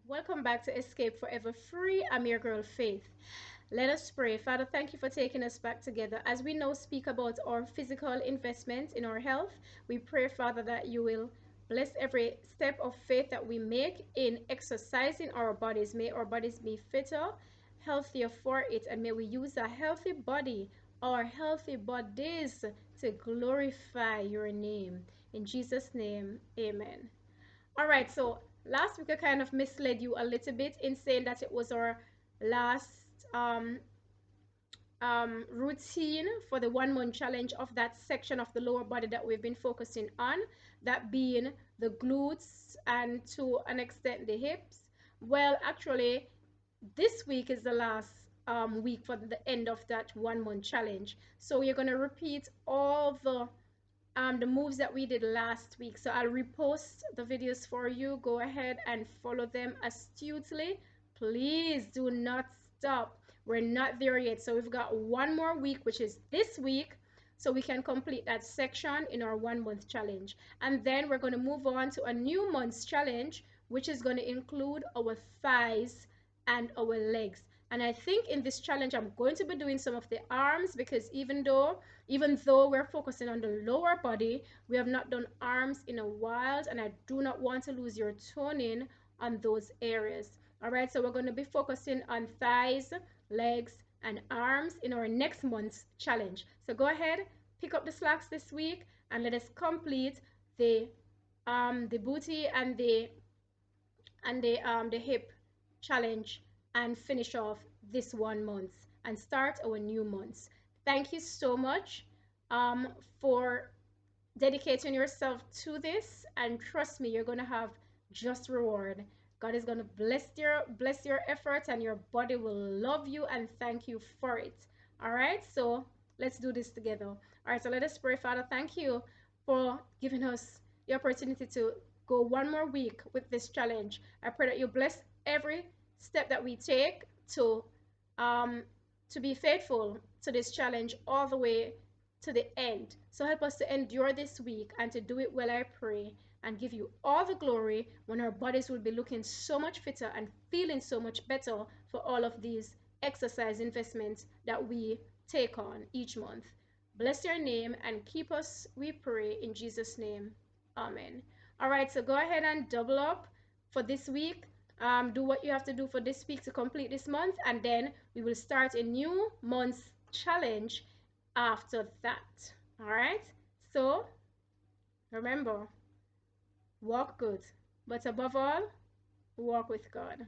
Welcome back to Escape Forever Free. I'm your girl Faith. Let us pray. Father, thank you for taking us back together. As we now speak about our physical investment in our health, we pray, Father, that you will bless every step of faith that we make in exercising our bodies. May our bodies be fitter, healthier for it, and may we use a healthy body, our healthy bodies, to glorify your name. In Jesus' name, amen. All right, so last week I kind of misled you a little bit in saying that it was our last routine for the 1 month challenge of that section of the lower body that we've been focusing on, that being the glutes and to an extent the hips. Well, actually, this week is the last week for the end of that 1 month challenge. So you're going to repeat all the moves that we did last week. So I'll repost the videos for you. Go ahead and follow them astutely. Please do not stop. We're not there yet. So we've got one more week, which is this week, so we can complete that section in our 1 month challenge. And then we're going to move on to a new month's challenge, which is going to include our thighs and our legs. And I think in this challenge, I'm going to be doing some of the arms, because even though we're focusing on the lower body, we have not done arms in a while, and I do not want to lose your toning on those areas. All right, so we're going to be focusing on thighs, legs, and arms in our next month's challenge. So go ahead, pick up the slacks this week, and let us complete the booty and the hip challenge and finish off this 1 month and start our new months. Thank you so much for dedicating yourself to this, and trust me, you're going to have just reward. God is going to bless your efforts, and your body will love you and thank you for it. All right, so let's do this together. All right, so let us pray. Father, thank you for giving us the opportunity to go one more week with this challenge. I pray that you bless every step that we take um to be faithful to this challenge all the way to the end. So help us to endure this week and to do it well, I pray, and give you all the glory when our bodies will be looking so much fitter and feeling so much better for all of these exercise investments that we take on each month. Bless your name and keep us, we pray, in Jesus' name. Amen. All right, so go ahead and double up for this week. Do what you have to do for this week to complete this month, and then we will start a new month's challenge after that. All right, so remember, walk good, but above all, walk with God.